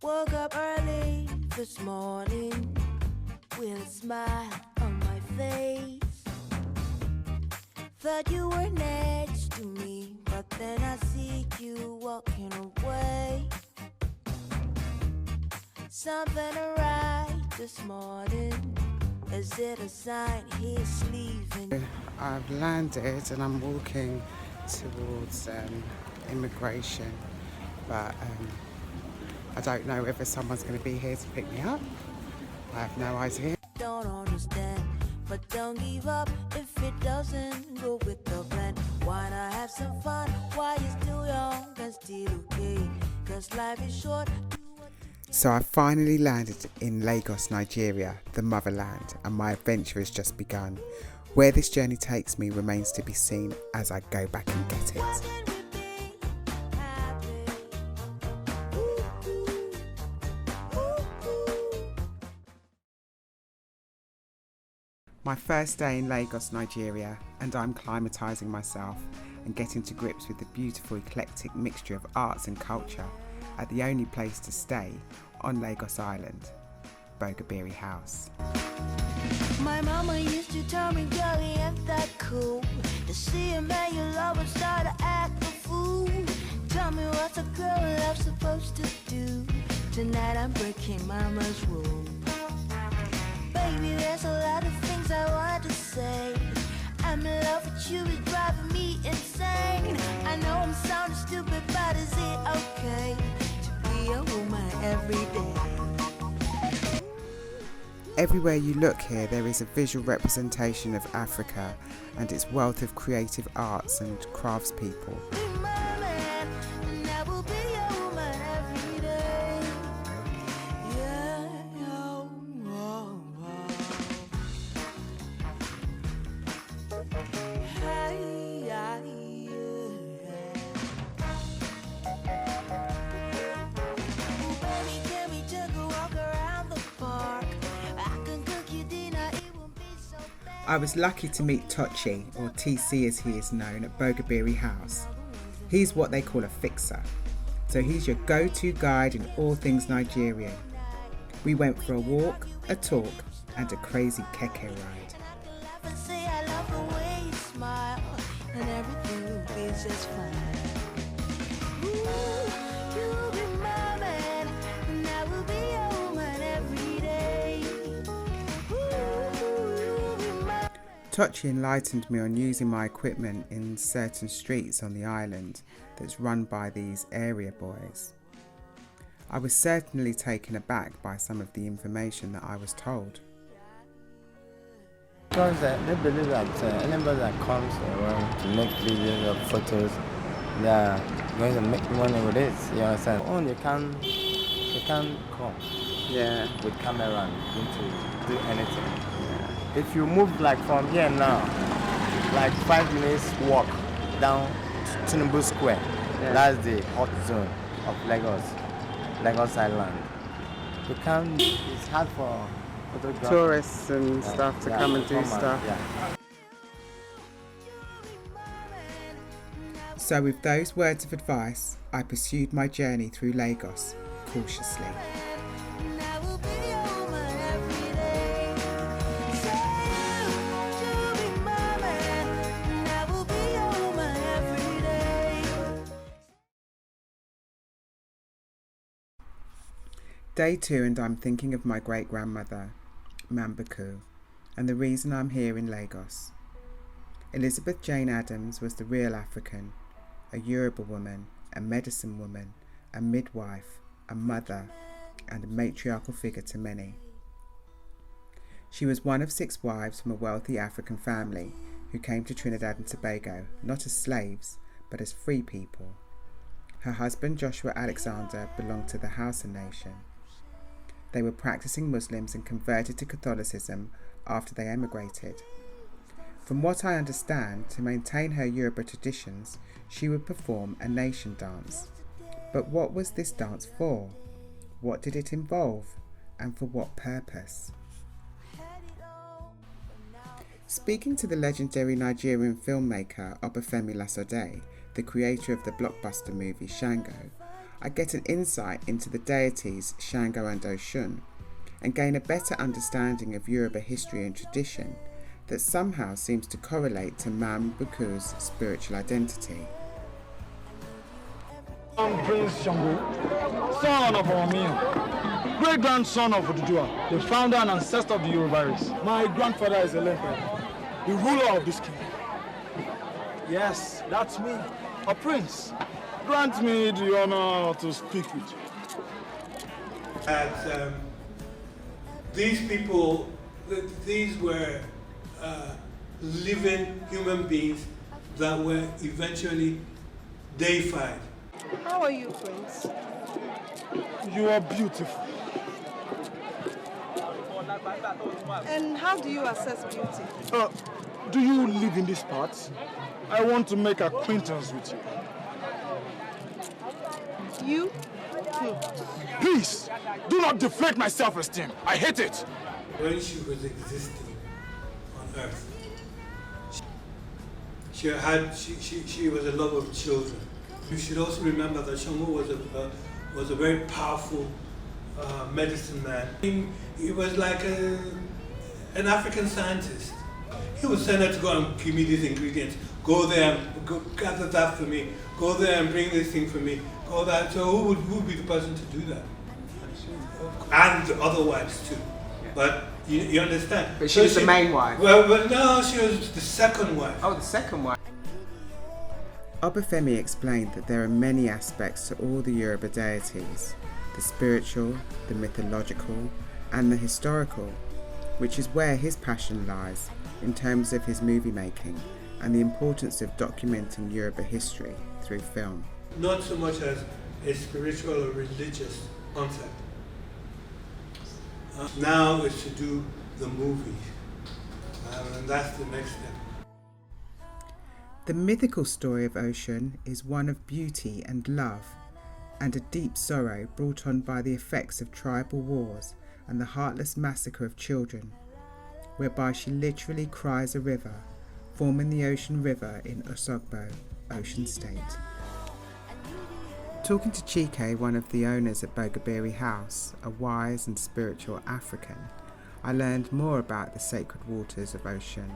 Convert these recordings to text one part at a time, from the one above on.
Woke up early this morning with a smile on my face. Thought you were next to me, but then I see you walking away. Something right this morning. Is it a sign he's leaving? I've landed and I'm walking towards immigration, but I don't know whether someone's going to be here to pick me up. I have no idea. Don't understand, but don't give up if it doesn't go with the plan. Why not have some fun while you're still young and still okay? 'Cause life is short. So I finally landed in Lagos, Nigeria, the motherland, and my adventure has just begun. Where this journey takes me remains to be seen as I go back and get it. My first day in Lagos, Nigeria, and I'm climatising myself and getting to grips with the beautiful eclectic mixture of arts and culture at the only place to stay on Lagos Island, Bogabiri House. My mama used to tell me, girl, you ain't that cool. To see a man you love and start to act a fool. Tell me what's a girl love supposed to do. Tonight I'm breaking mama's rule. Baby, there's a lot of things I want to say. I'm in love with you, it's driving me insane. I know I'm sounding stupid, but is it okay to be a woman every day? Everywhere you look here, there is a visual representation of Africa and its wealth of creative arts and craftspeople. I was lucky to meet Tochi, or TC as he is known, at Bogabiri House. He's what they call a fixer, so he's your go-to guide in all things Nigerian. We went for a walk, a talk, and a crazy keke ride. Tochi enlightened me on using my equipment in certain streets on the island that's run by these area boys. I was certainly taken aback by some of the information that I was told. Because they believe that anybody that comes around to make videos or photos, they are going to make money with it, you understand? Oh, you can't come with camera and going to do anything. If you move like from here now, like 5 minutes walk down to Tinubu Square, that's the hot zone of Lagos Island. You can't, it's hard for photographers. Tourists and stuff to come and do stuff. So with those words of advice, I pursued my journey through Lagos cautiously. Day 2 and I'm thinking of my great-grandmother, Mambaku, and the reason I'm here in Lagos. Elizabeth Jane Adams was the real African, a Yoruba woman, a medicine woman, a midwife, a mother, and a matriarchal figure to many. She was one of 6 wives from a wealthy African family who came to Trinidad and Tobago, not as slaves, but as free people. Her husband, Joshua Alexander, belonged to the Hausa nation. They were practicing Muslims and converted to Catholicism after they emigrated. From what I understand, to maintain her Yoruba traditions, she would perform a nation dance. But what was this dance for? What did it involve? And for what purpose? Speaking to the legendary Nigerian filmmaker Obafemi Lasode, the creator of the blockbuster movie Shango, I get an insight into the deities Shango and Oshun and gain a better understanding of Yoruba history and tradition that somehow seems to correlate to Mambuku's spiritual identity. I'm Prince Shango, son of Amara, great-grandson of Ududua, the founder and ancestor of the Yoruba race. My grandfather is a Lempe, the ruler of this kingdom. Yes, that's me, a prince. Grant me the honor to speak with you. That these people, these were living human beings that were eventually deified. How are you, Prince? You are beautiful. And how do you assess beauty? Do you live in this part? I want to make acquaintance with you. You? Please, do not deflate my self-esteem. I hate it. When she was existing on earth, she was a lover of children. You should also remember that Shango was a very powerful medicine man. He was like an African scientist. He would send her to go and give me these ingredients. Go there and go gather that for me. Go there and bring this thing for me. Go that. So who would be the person to do that? And the other wives too. But you understand. But she was the main wife. Well, but no, she was the second wife. Oh, the second wife. Obafemi explained that there are many aspects to all the Yoruba deities, the spiritual, the mythological, and the historical, which is where his passion lies in terms of his movie making and the importance of documenting Yoruba history through film. Not so much as a spiritual or religious concept. Now is to do the movie, and that's the next step. The mythical story of Oshun is one of beauty and love, and a deep sorrow brought on by the effects of tribal wars and the heartless massacre of children, whereby she literally cries a river, forming the Ocean River in Osogbo, Ocean State. Talking to Chike, one of the owners at Bogabiri House, a wise and spiritual African, I learned more about the sacred waters of Oshun.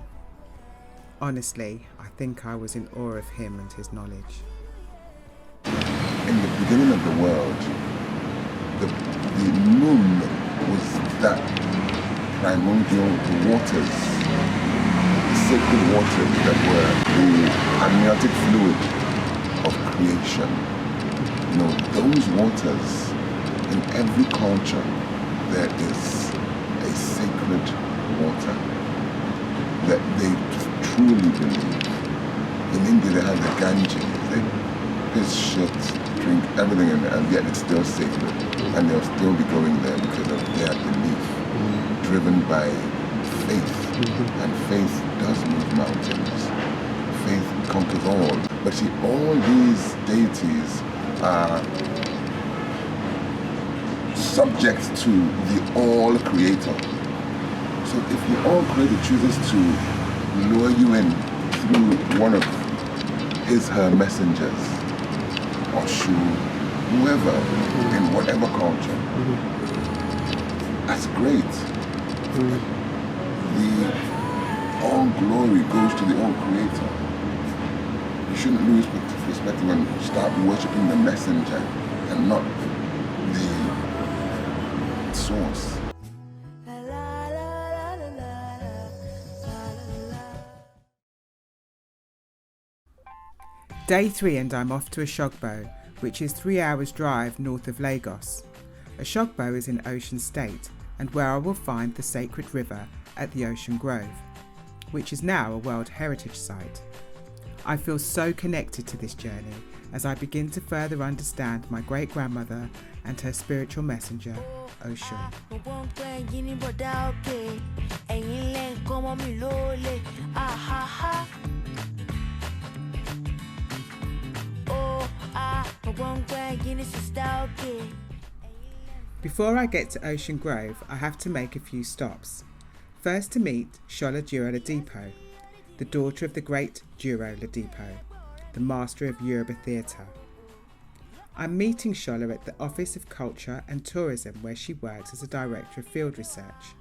Honestly, I think I was in awe of him and his knowledge. In the beginning of the world, the moon was that primordial waters, the sacred waters that were the amniotic fluid of creation. You know, those waters, in every culture, there is a sacred water that they truly believe. In India, they have the Ganges. They piss, shit, drink everything in there, and yet it's still sacred. And they'll still be going there because of their belief, driven by faith. And faith does move mountains. Faith conquers all. But see, all these deities are subject to the all creator. So if the all creator chooses to lure you in through one of her messengers, or whoever, in whatever culture, that's great. The all glory goes to the all creator. You shouldn't lose perspective and start worshipping the messenger and not the source. Day 3 and I'm off to Osogbo, which is 3 hours drive north of Lagos. Osogbo is in Ocean State and where I will find the sacred river at the Ocean Grove, which is now a World Heritage Site. I feel so connected to this journey as I begin to further understand my great-grandmother and her spiritual messenger, Oshun. Before I get to Ocean Grove, I have to make a few stops. First to meet Shola Duro Ladipo, the daughter of the great Duro Ladipo, the master of Yoruba theatre. I'm meeting Shola at the Office of Culture and Tourism, where she works as a Director of Field Research.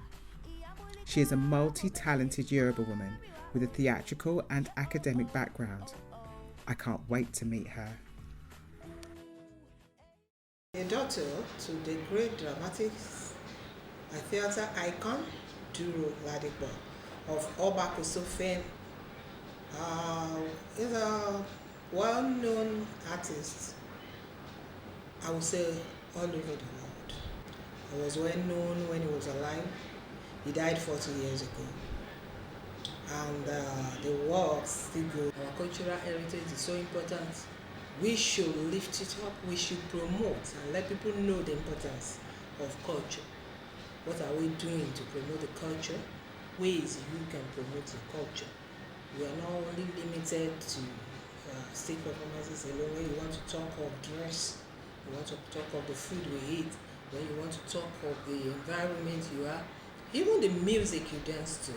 She is a multi-talented Yoruba woman with a theatrical and academic background. I can't wait to meet her. A daughter to the great dramatic theatre icon Duro Ladipo of Oba Kosofen. Is a well-known artist, I would say, all over the world. He was well known when he was alive. He died 40 years ago. And the work still goes. Our cultural heritage is so important. We should lift it up, we should promote and let people know the importance of culture. What are we doing to promote the culture? Ways you can promote the culture. We are not only limited to stage performances alone. When you want to talk of dress, you want to talk of the food we eat, when you want to talk of the environment you are, even the music you dance to.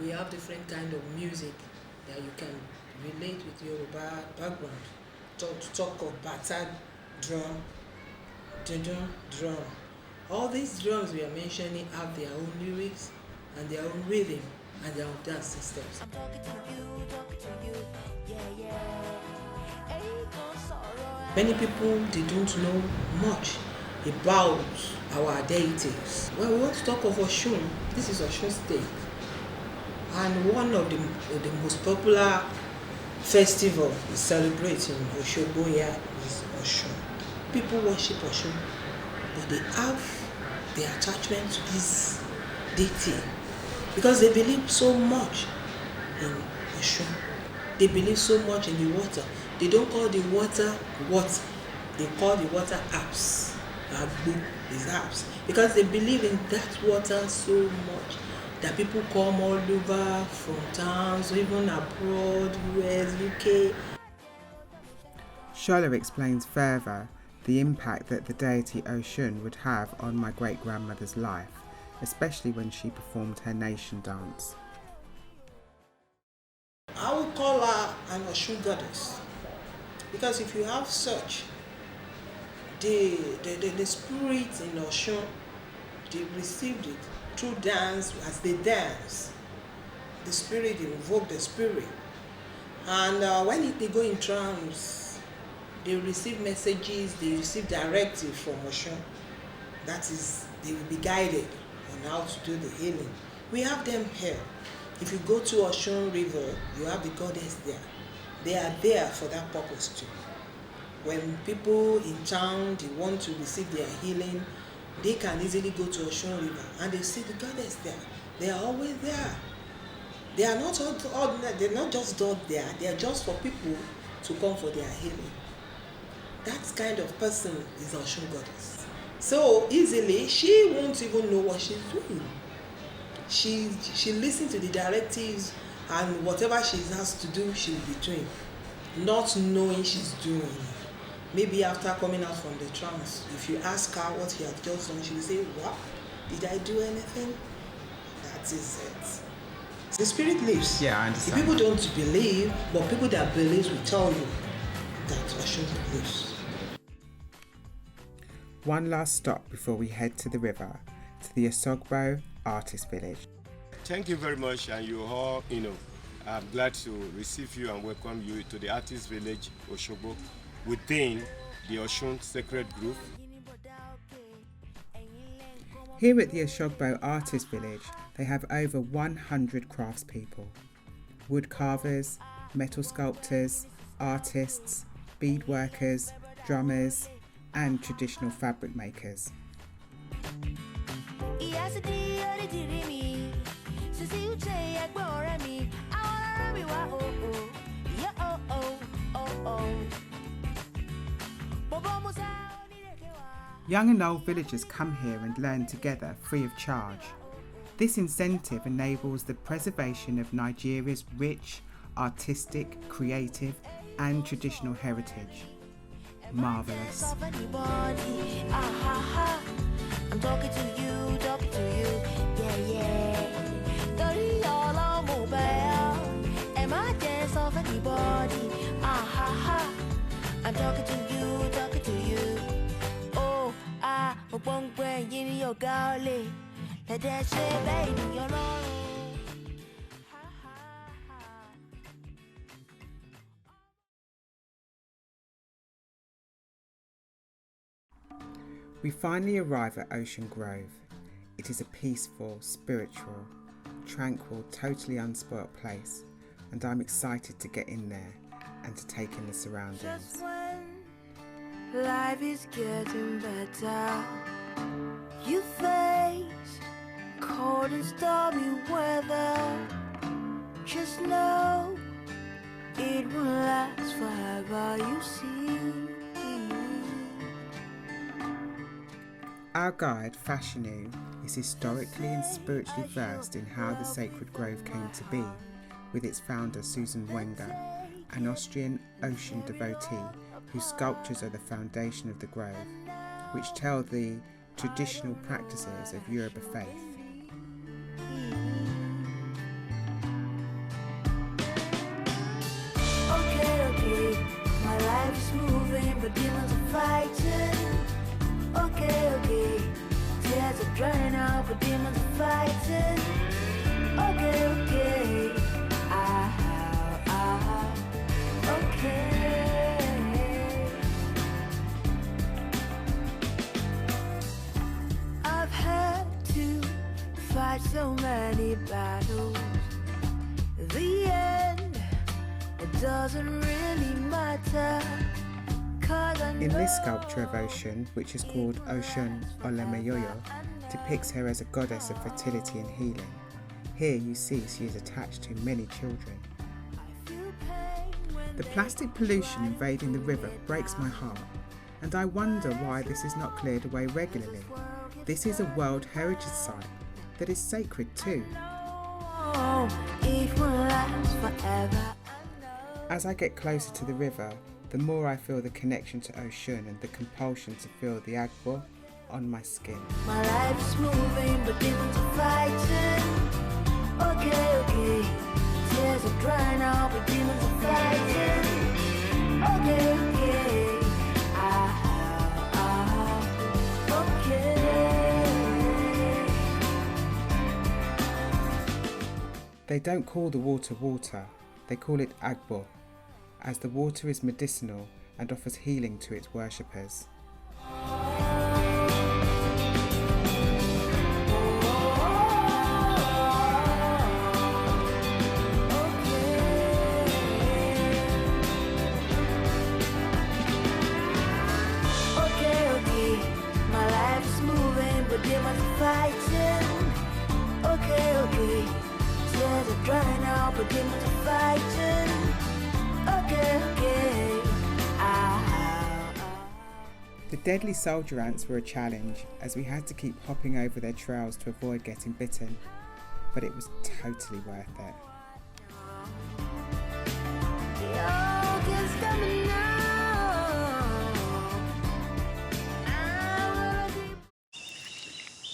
We have different kind of music that you can relate with your background. To talk of battered drum, drum. All these drums we are mentioning have their own lyrics and their own rhythm and their own dance systems. I'm talking to you, yeah. Many people, they don't know much about our deities. When we want to talk of Oshun, this is Oshun State. And one of the most popular festival is celebrating Oshogbo here is Oshun. People worship Oshun, but they have the attachment to this deity because they believe so much in Oshun. They believe so much in the water. They don't call the water water. They call the water herbs. Agbo is herbs because they believe in that water so much that people come all over from towns, even abroad, US, UK. Shola explains further the impact that the deity Oshun would have on my great-grandmother's life, especially when she performed her nation dance. I would call her an Oshun goddess because if you have such, the spirit in Oshun, they received it through dance. As they dance, the spirit, they invoke the spirit, and when they go in trance, they receive messages, they receive directives from Oshun. That is, they will be guided on how to do the healing. We have them here. If you go to Oshun River, you have the goddess there. They are there for that purpose too. When people in town, they want to receive their healing, they can easily go to Oshun River and they see the goddess there. They are always there. They are not they're not just there. They are just for people to come for their healing. That kind of person is Oshun goddess. So easily, she won't even know what she's doing. She listens to the directives, and whatever she has to do, she will be doing, not knowing she's doing. Maybe after coming out from the trance, if you ask her what she has just done, she will say, "What? Did I do anything?" That is it. The spirit lives. Yeah, I understand. If people don't believe, but people that believe will tell you that Oshun lives. One last stop before we head to the river, to the Osogbo Artist Village. Thank you very much, and you all, I'm glad to receive you and welcome you to the Artist Village, Osogbo, within the Oshun Sacred Grove. Here at the Osogbo Artist Village, they have over 100 craftspeople. Wood carvers, metal sculptors, artists, bead workers, drummers, and traditional fabric makers. Young and old villagers come here and learn together free of charge. This incentive enables the preservation of Nigeria's rich, artistic, creative and traditional heritage. Marvellous. I'm talking to you, yeah. Dirty all on mobile. Am I dance off anybody? I'm talking to you, We finally arrive at Ocean Grove. It is a peaceful, spiritual, tranquil, totally unspoilt place, and I'm excited to get in there and to take in the surroundings. Just when life is getting better, you face cold and stormy weather. Just know it won't last forever, you see. Our guide, Fashinu, is historically and spiritually versed in how the sacred grove came to be, with its founder Susan Wenger, an Austrian ocean devotee whose sculptures are the foundation of the grove, which tell the traditional practices of Yoruba faith. Okay, my life is moving, but demons are fighting. Okay, tears are drying out, but demons are fighting. Okay, okay. I've had to fight so many battles. The end, it doesn't really matter. In this sculpture of Ocean, which is called Ocean Olemeyoyo, depicts her as a goddess of fertility and healing. Here you see she is attached to many children. The plastic pollution invading the river breaks my heart, and I wonder why this is not cleared away regularly. This is a World Heritage Site that is sacred too. As I get closer to the river, the more I feel the connection to Ocean and the compulsion to feel the agbo on my skin. My life is moving, but demons are fighting. Okay, tears are drying out, but demons are fighting. Okay, okay. They don't call the water water, they call it agbo, as the water is medicinal and offers healing to its worshippers. Okay, my life is moving, but demons are fighting. Okay, tears are drying out, but demons are fighting. Okay. The deadly soldier ants were a challenge, as we had to keep hopping over their trails to avoid getting bitten, but it was totally worth it.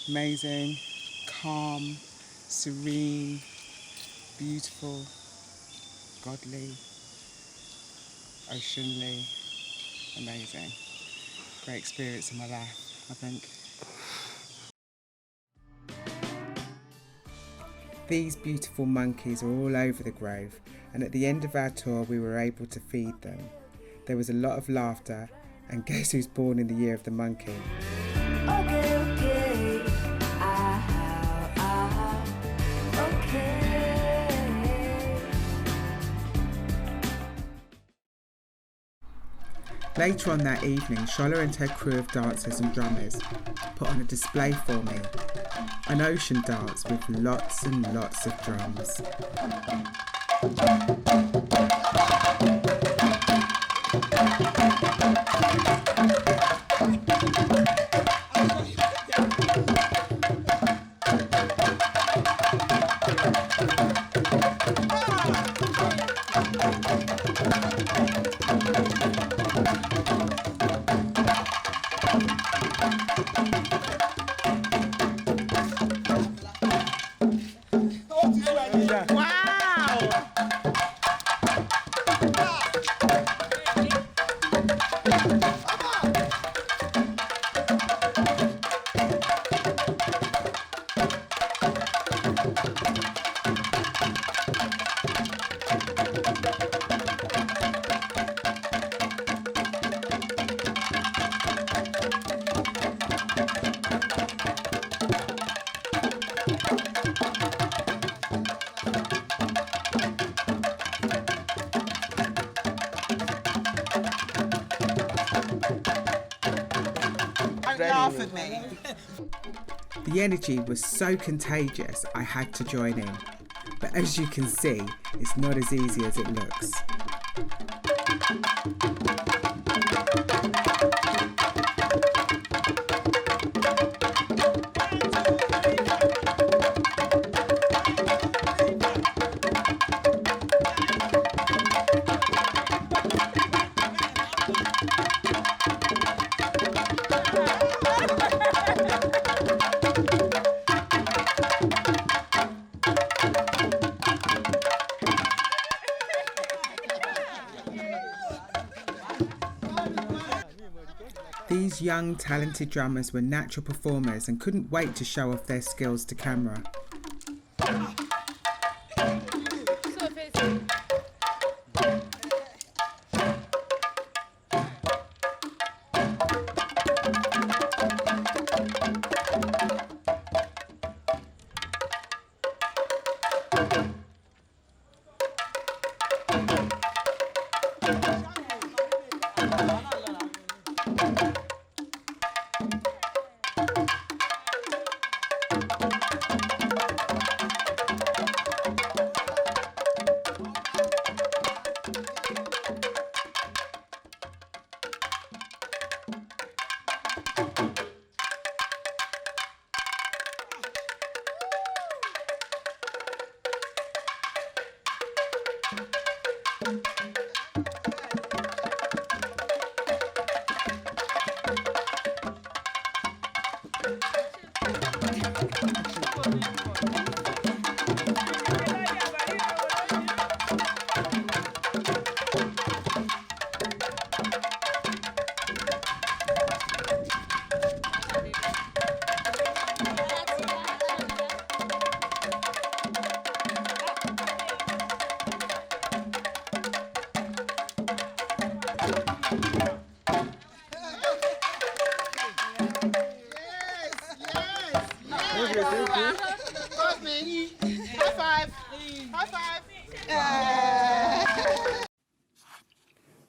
Amazing, calm, serene, beautiful, godly, oceanly, amazing. Great experience in my life, I think. These beautiful monkeys are all over the grove, and at the end of our tour we were able to feed them. There was a lot of laughter, and guess who's born in the year of the monkey? Okay. Later on that evening, Shola and her crew of dancers and drummers put on a display for me, an ocean dance with lots and lots of drums. laugh at me. The energy was so contagious, I had to join in. But as you can see, it's not as easy as it looks. These young, talented drummers were natural performers and couldn't wait to show off their skills to camera.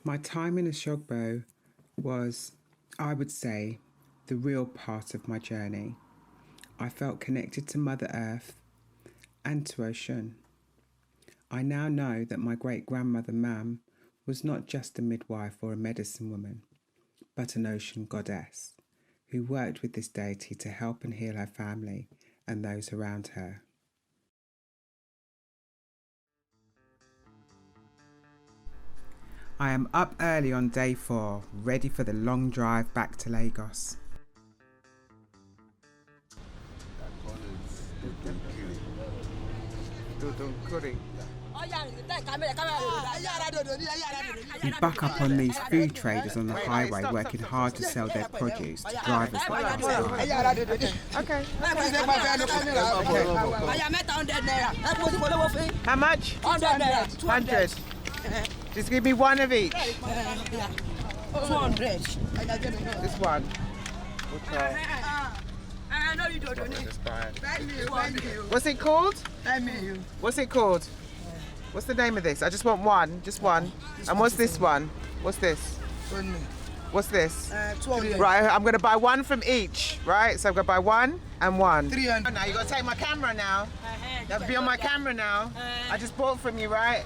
My time in Oshogbo was, I would say, the real part of my journey. I felt connected to Mother Earth and to Oshun. I now know that my great-grandmother Mam was not just a midwife or a medicine woman, but an ocean goddess who worked with this deity to help and heal her family and those around her. I am up early on day 4, ready for the long drive back to Lagos. We buck up on these food traders on the highway working hard to sell their produce to drivers that pass by. Okay. How much? 100. Just give me one of each. 200. This one. We'll try. What's it called? What's it called? What's the name of this? I just want one. Just one. And what's this one? What's this? What's this? 200. Right, I'm going to buy one from each. Right? So I'm going to buy one and one. 300. Now you got to take my camera now. You have to be on my camera now. I just bought from you, right?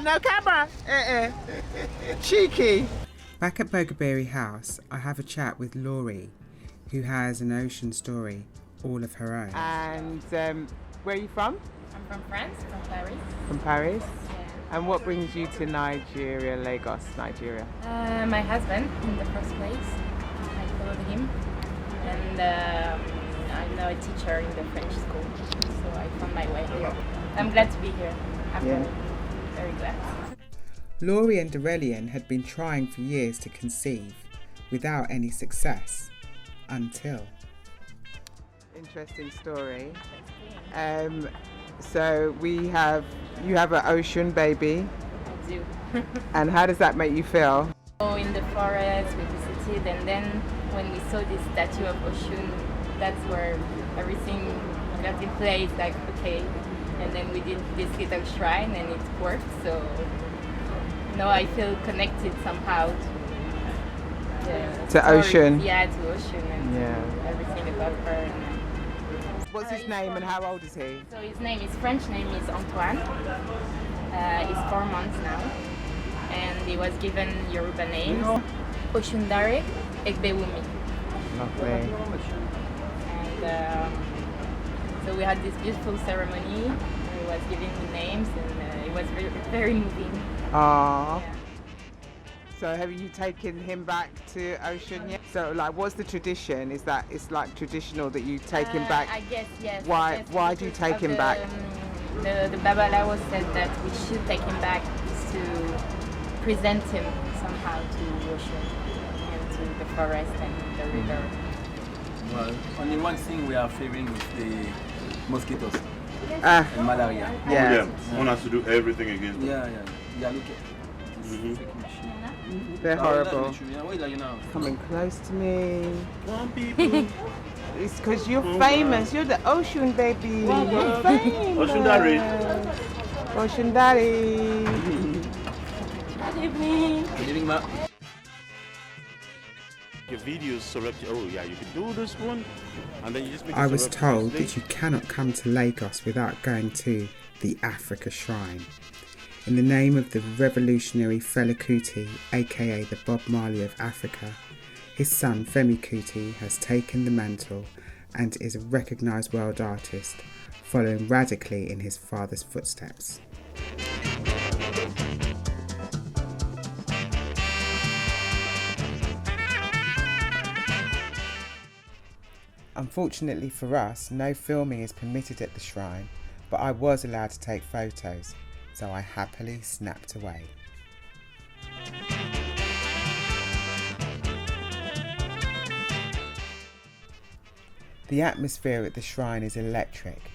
No camera. Cheeky. Back at Bogaberry House, I have a chat with Laurie, who has an ocean story all of her own. And where are you from? I'm from France, from Paris. From Paris? Yeah. And what brings you to Nigeria, Lagos, Nigeria? My husband, in the first place. I followed him. And I'm now a teacher in the French school. So I found my way here. I'm glad to be here. I'm very glad. Laurie and Aurelian had been trying for years to conceive without any success until. Interesting story. So you have an ocean baby. I do. And how does that make you feel? So in the forest we visited, and then when we saw this statue of Oshun, that's where everything got in place, like okay. And then we did this little shrine and it worked, so no, I feel connected somehow to ocean. Yeah, to ocean and Yeah. everything about her. And, What's his name and how old is he? so his name is French name is Antoine. He's 4 months now, and he was given Yoruba names: Oshundare, Egbewumi. Lovely. And so we had this beautiful ceremony. He was giving me names, and it was very, very moving. Aww. Yeah. So have you taken him back to ocean yet? So like, what's the tradition? Is that it's like traditional that you take him back? I guess, yes. Why do you take him back? The Babalawo said that we should take him back to present him somehow to the ocean and to the forest and the river. Well, only one thing we are favoring is the mosquitoes Ah, and malaria. yeah. One has to do everything against them. Yeah, look at They're horrible. Yeah. Coming close to me. Come on, people. It's because you're famous. You're the ocean baby. You're famous. Ocean Daddy. Ocean Daddy. Good evening. Good evening, ma. Your videos surreptitious. Oh yeah, you can do this one, and then you just make. I was told that you cannot come to Lagos without going to the Africa Shrine. In the name of the revolutionary Fela Kuti, aka the Bob Marley of Africa, his son Femi Kuti has taken the mantle and is a recognised world artist, following radically in his father's footsteps. Unfortunately for us, no filming is permitted at the shrine, but I was allowed to take photos, so I happily snapped away. The atmosphere at the shrine is electric.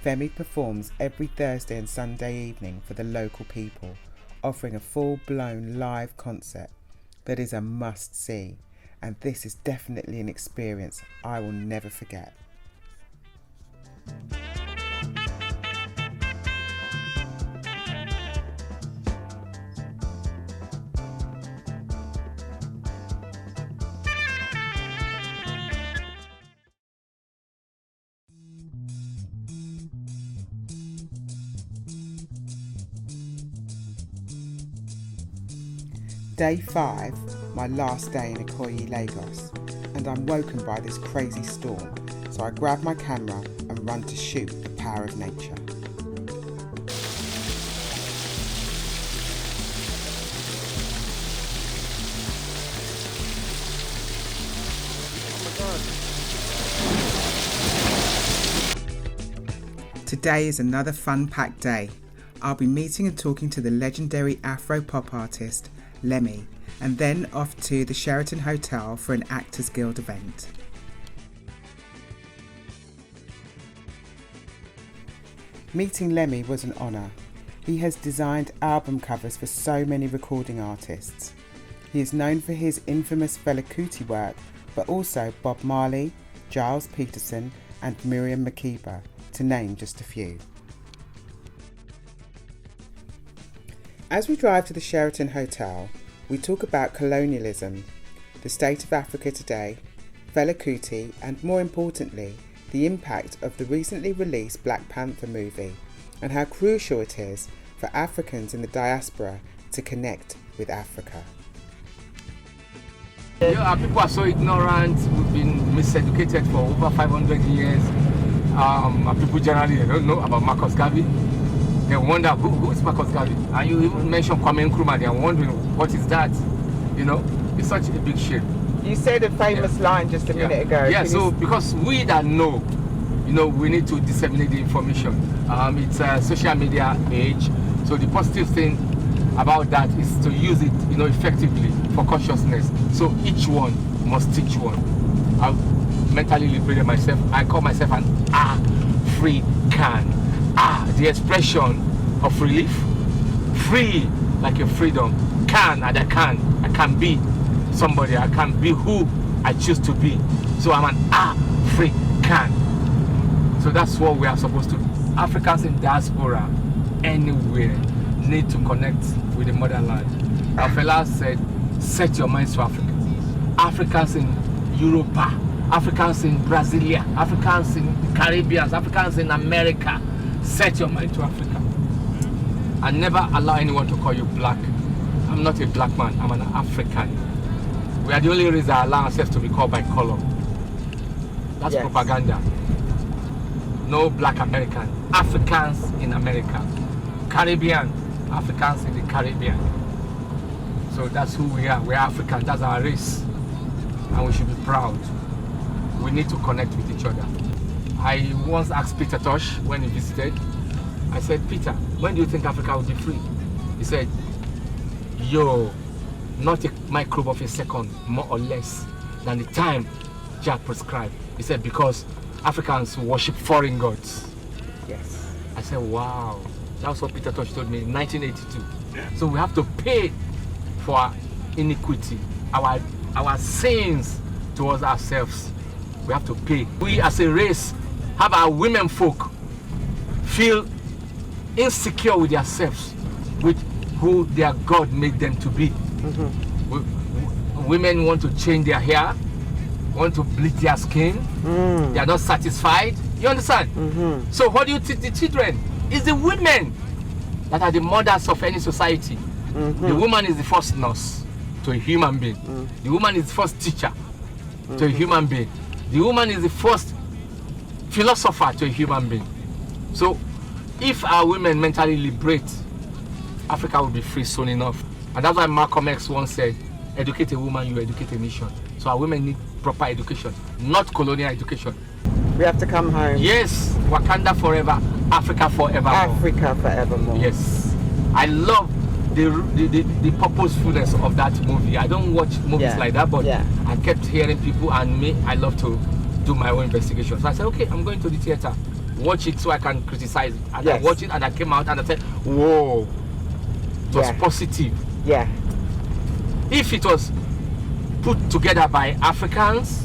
Femi performs every Thursday and Sunday evening for the local people, offering a full-blown live concert that is a must-see, and this is definitely an experience I will never forget. Day 5, my last day in Ikoyi, Lagos, and I'm woken by this crazy storm, so I grab my camera and run to shoot the power of nature. Today is another fun-packed day. I'll be meeting and talking to the legendary Afro-pop artist Lemmy, and then off to the Sheraton Hotel for an Actors Guild event. Meeting Lemmy was an honour. He has designed album covers for so many recording artists. He is known for his infamous Fela Kuti work, but also Bob Marley, Giles Peterson and Miriam Makeba, to name just a few. As we drive to the Sheraton Hotel, we talk about colonialism, the state of Africa today, Fela Kuti, and more importantly, the impact of the recently released Black Panther movie, and how crucial it is for Africans in the diaspora to connect with Africa. Yeah, our people are so ignorant. We've been miseducated for over 500 years. Our people generally they don't know about Marcus Garvey. They wonder who is Marcus Garvey. And you even mention Kwame Nkrumah. They are wondering what is that. You know, it's such a big shame. You said a famous line just a minute ago. Yeah, so because we that know, you know, we need to disseminate the information. It's a social media age. So the positive thing about that is to use it, you know, effectively for consciousness. So each one must teach one. I've mentally liberated myself. I call myself an African. The expression of relief, free like a freedom. And I can be somebody. I can be who I choose to be. So I'm an African. So that's what we are supposed to do. Africans in diaspora, anywhere, need to connect with the motherland. Our fella said, set your minds to Africa. Africans in Europe, Africans in Brasilia, Africans in the Caribbean, Africans in America. Set your mind to Africa. And never allow anyone to call you black. I'm not a black man, I'm an African. We are the only race that allow ourselves to be called by color. That's propaganda. No black American. Africans in America. Caribbean. Africans in the Caribbean. So that's who we are. We're African. That's our race. And we should be proud. We need to connect with each other. I once asked Peter Tosh when he visited, I said, Peter, when do you think Africa will be free? He said, yo, not a microbe of a second, more or less than the time Jack prescribed. He said, because Africans worship foreign gods. Yes. I said, wow. That was what Peter Tosh told me in 1982. So we have to pay for our iniquity, our sins towards ourselves. We have to pay. We as a race have our women folk feel insecure with themselves, with who their God made them to be. Women want to change their hair, want to bleach their skin. They are not satisfied. You understand? So what do you teach the children? It's the women that are the mothers of any society. The woman is the first nurse to a human being. The woman is the first teacher to a human being. The woman is the first philosopher to a human being. So if our women mentally liberate, Africa will be free soon enough. And that's why Malcolm X once said, educate a woman, you educate a nation. So our women need proper education, not colonial education. We have to come home. Yes, Wakanda forever, Africa forevermore. Africa forevermore. Yes. I love the purposefulness of that movie. I don't watch movies like that, but I kept hearing people, and me, I love to do my own investigation. So I said, okay, I'm going to the theater, watch it so I can criticize it. And I watched it and I came out and I said, whoa, it was positive. Yeah. If it was put together by Africans,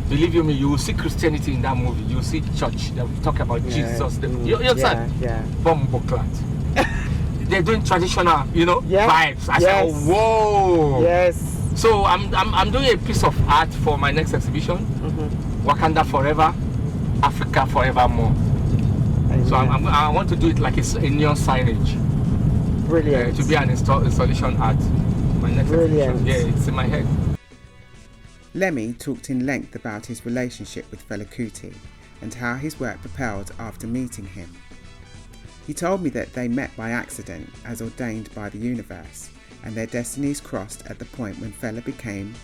believe you me, you will see Christianity in that movie. You will see church. They will talk about Jesus. You understand? Bomboclat. They're doing traditional, vibes. I said, whoa. Yes. So I'm doing a piece of art for my next exhibition. Wakanda forever, Africa forevermore. So I want to do it like a neon signage. Brilliant. To be an installation art. My next exhibition. Yeah, it's in my head. Lemmy talked in length about his relationship with Fela Kuti and how his work propelled after meeting him. He told me that they met by accident as ordained by the universe, and their destinies crossed at the point when Fela became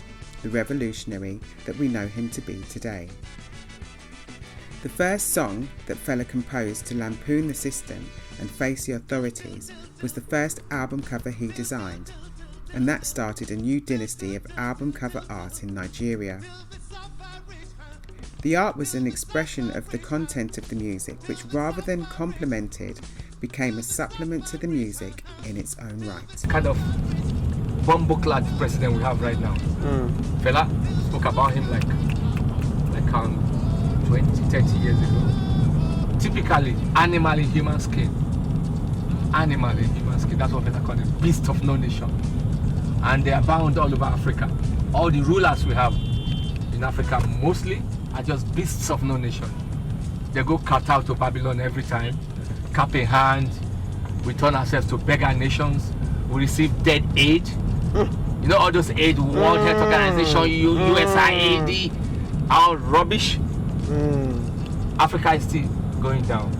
the revolutionary that we know him to be today. The first song that Fela composed to lampoon the system and face the authorities was the first album cover he designed, and that started a new dynasty of album cover art in Nigeria. The art was an expression of the content of the music, which rather than complemented, became a supplement to the music in its own right. Kind of bomboclat president we have right now. Fela spoke about him like 20, 30 years ago. Typically, animal in human skin. Animal in human skin, that's what Fela called it. Beast of no nation. And they are bound all over Africa. All the rulers we have in Africa mostly are just beasts of no nation. They go cut out to Babylon every time, cap in hand. We turn ourselves to beggar nations. We receive dead aid. You know all those aid, World Health Organization, USAID, all rubbish. Africa is still going down.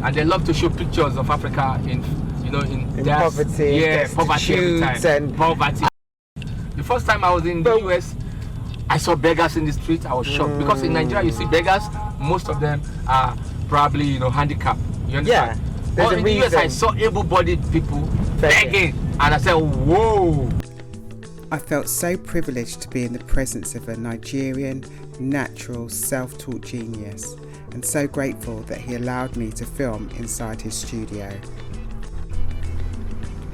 And they love to show pictures of Africa in poverty. Poverty every time. Poverty. The first time I was in the US, I saw beggars in the street. I was shocked because in Nigeria you see beggars, most of them are probably handicapped. You understand? But in the US I saw able-bodied people begging, and I said, whoa. I felt so privileged to be in the presence of a Nigerian, natural, self-taught genius, and so grateful that he allowed me to film inside his studio.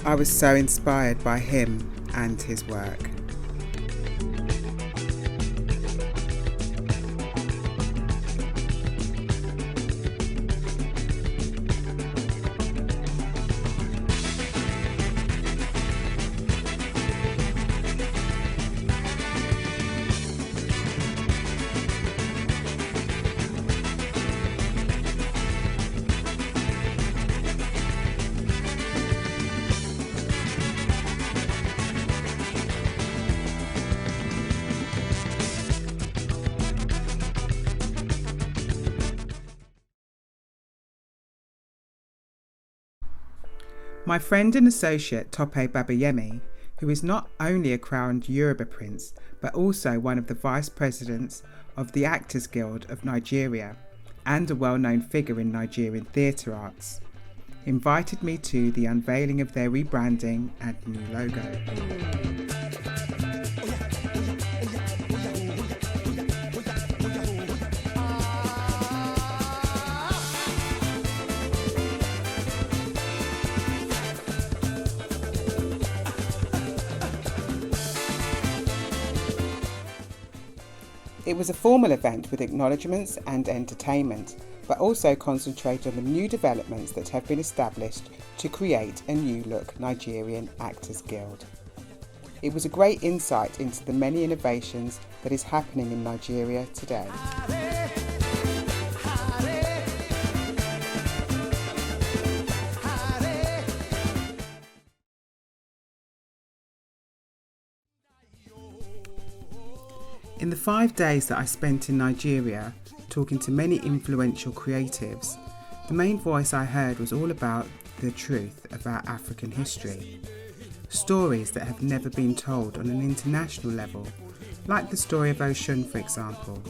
I was so inspired by him and his work. My friend and associate Tope Babayemi, who is not only a crowned Yoruba prince, but also one of the vice presidents of the Actors Guild of Nigeria and a well-known figure in Nigerian theatre arts, invited me to the unveiling of their rebranding and new logo. It was a formal event with acknowledgements and entertainment, but also concentrated on the new developments that have been established to create a new look Nigerian Actors Guild. It was a great insight into the many innovations that is happening in Nigeria today. In the 5 days that I spent in Nigeria, talking to many influential creatives, the main voice I heard was all about the truth about African history. Stories that have never been told on an international level, like the story of Oshun, for example,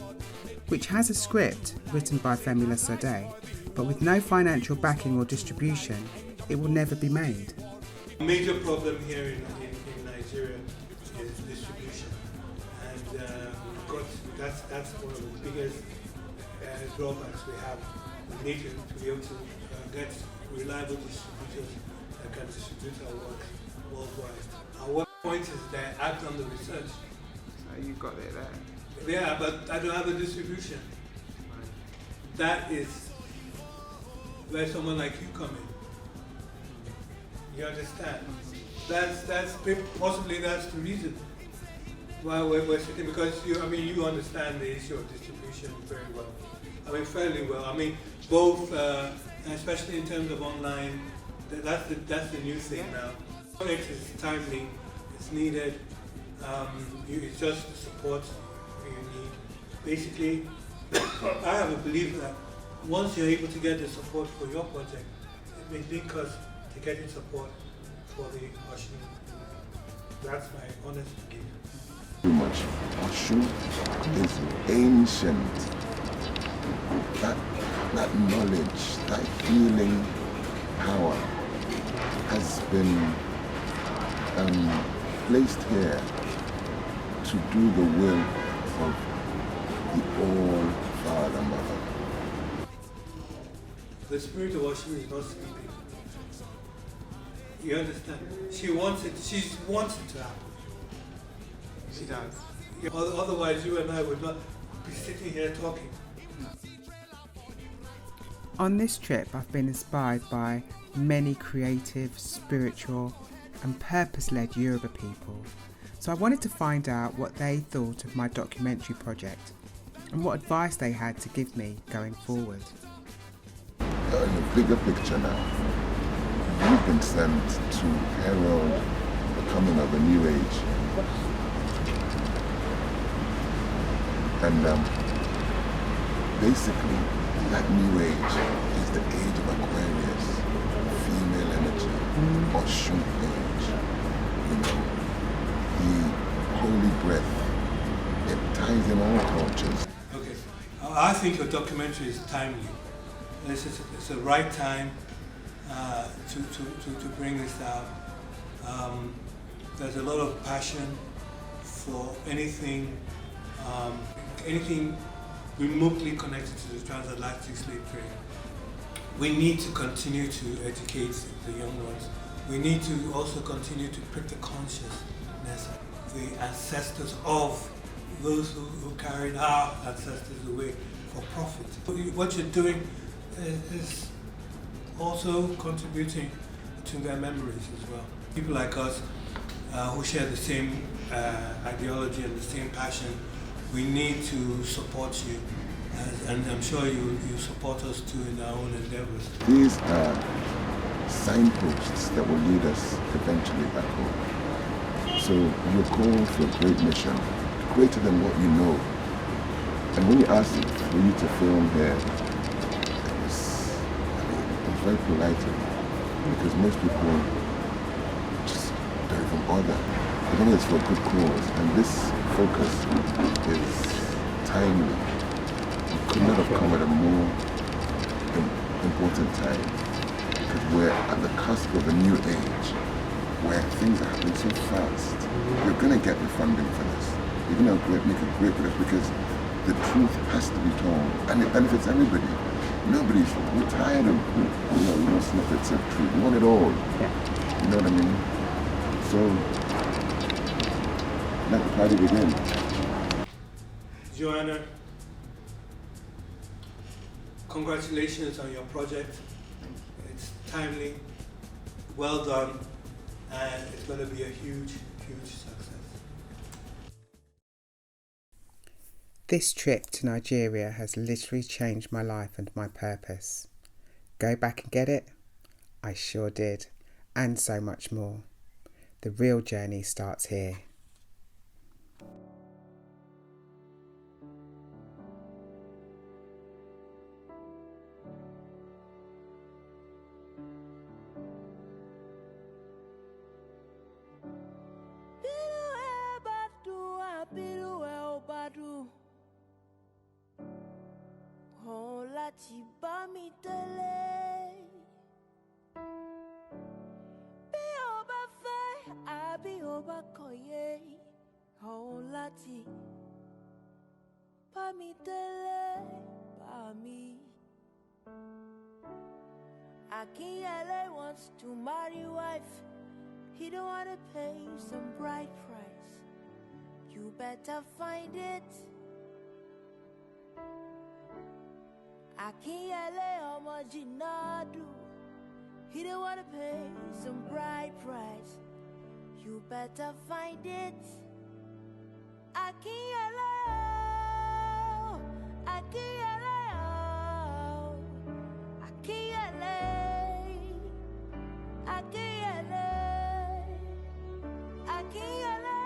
which has a script written by Femi Lasode, but with no financial backing or distribution, it will never be made. A major problem here in Nigeria is distribution, and that's one of the biggest drawbacks we have. We need to be able to get reliable distributors that can distribute our work worldwide. Our point is that I've done the research. So you got it there. Yeah, but I don't have the distribution. That is where someone like you come in. You understand? Possibly that's the reason why we're sitting, because you understand the issue of distribution very well. Fairly well. Both, especially in terms of online, that's the new thing now. It is timely, it's needed, it's just the support you need. Basically, I have a belief that once you're able to get the support for your project, it may link us to getting support for the Oshun. That's my honest belief. Too much. Oshun is ancient. That knowledge, that healing power has been placed here to do the will of the All-Father Mother. The spirit of Oshun is not sleeping. You understand? She wants it to happen. She does. Otherwise you and I would not be sitting here talking. On this trip, I've been inspired by many creative, spiritual and purpose-led Yoruba people. So I wanted to find out what they thought of my documentary project and what advice they had to give me going forward. In the bigger picture now, you've been sent to herald the coming of a new age. And basically, that new age is the age of Aquarius, female energy, Oshun age. The holy breath, it ties in all cultures. Okay, I think your documentary is timely. It's the right time to bring this out. There's a lot of passion for anything remotely connected to the transatlantic slave trade. We need to continue to educate the young ones. We need to also continue to prick the consciousness of the ancestors of those who carried our ancestors away for profit. What you're doing is also contributing to their memories as well. People like us who share the same ideology and the same passion, we need to support you, and I'm sure you support us too in our own endeavors. These are signposts that will lead us eventually back home. So you're called for a great mission, greater than what you know. And when you asked for you to film here, it was very polite. because most people just don't even bother. As long as it's for a good cause, and this focus is timely. It could not have come at a more important time, because we're at the cusp of a new age where things are happening so fast. You're going to get the funding for this. You're going to make a great product, because the truth has to be told, and it benefits everybody. We're tired of snippets of truth. We want it all. Yeah. You know what I mean? So let the party begin. Joanna, congratulations on your project. It's timely, well done, and it's going to be a huge, huge success. This trip to Nigeria has literally changed my life and my purpose. Go back and get it? I sure did, and so much more. The real journey starts here. Láti bá mi délé. Bí o bá fẹ́ àbí o bá kọ̀yé, òun láti bá mi délé, bá mi. Akinyele wants to marry wife. He don't want to pay some bride price. You better find it. Akinyele ọmọ Jinadu. He don't want to pay some bride price. You better find it. Akinyele, Akinyele, Akinyele, Akinyele, Akinyele,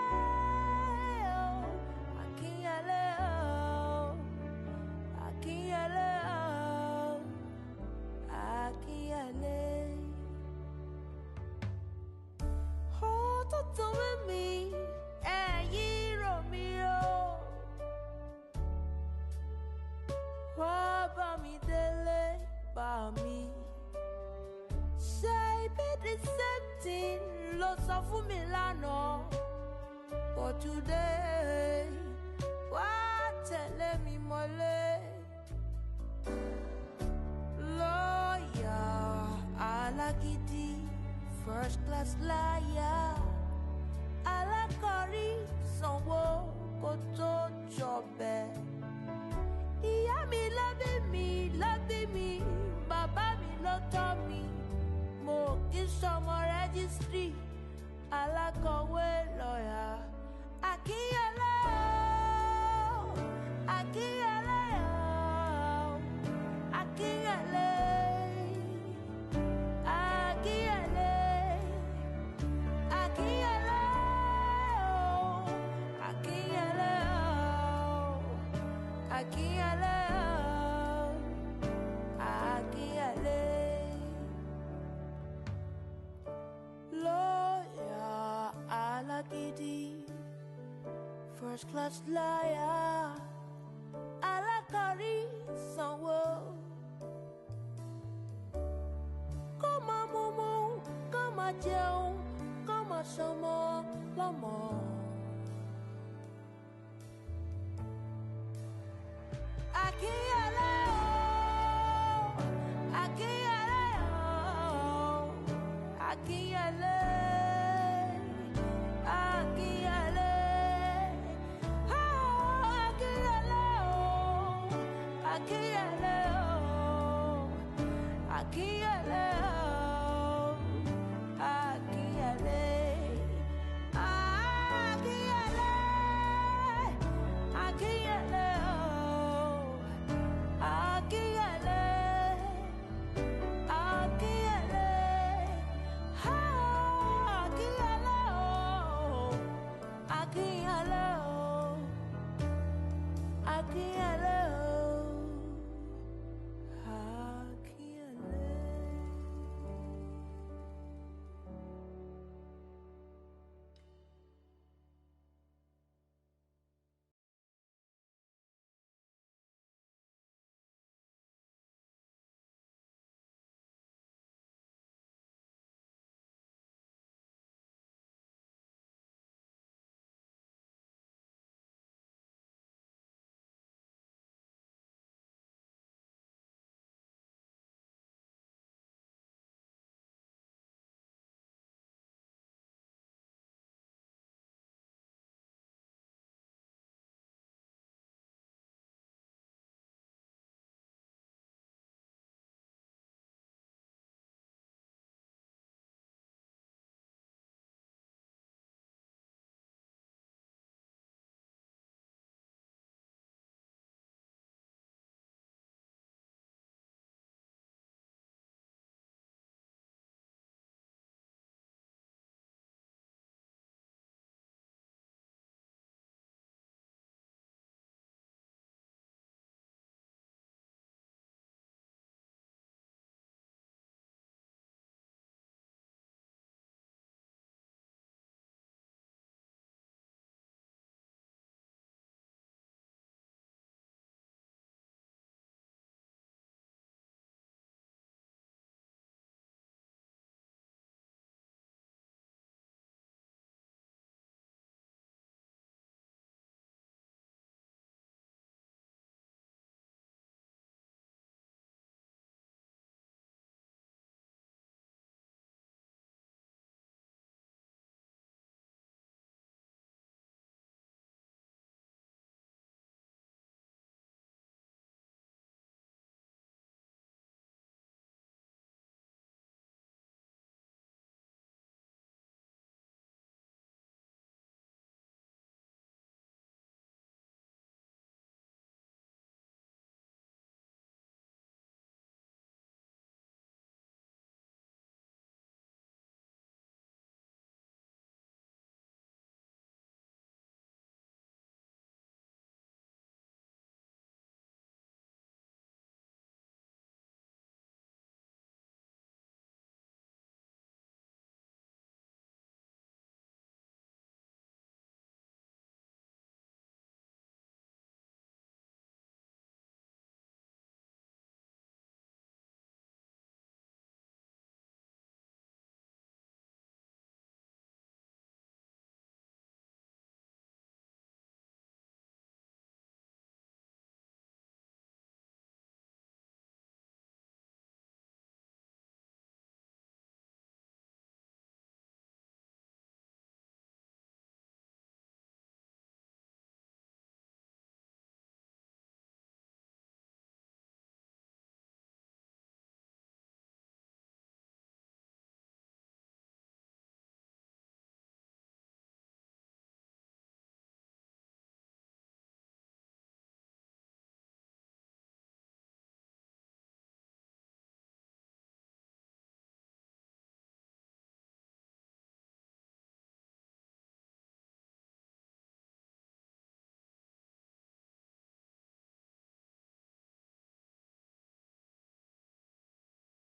Akinyele, Akinyele. But today, what tell me mole? Lawyer, alakidi, first class liar, alakari, sanwo koto jobe. Ìyá mi lábẹ́ mi, bàbá mi ló tọ́ mi. Mo kì í ṣọmọ rẹ́gísítírì, alákọ̀wé lọ́yà. Akinyele, Akinyele, Akinyele, Akinyele, Akinyele, Akinyele, Akinyele, Akinyele. Lawyer, alakidi, first class liar, alakari sanwo. Kọ́mọ mumu, kọ́mọ jẹun, kọ́mọ ṣọmọ lọ́mọ. Akinyele.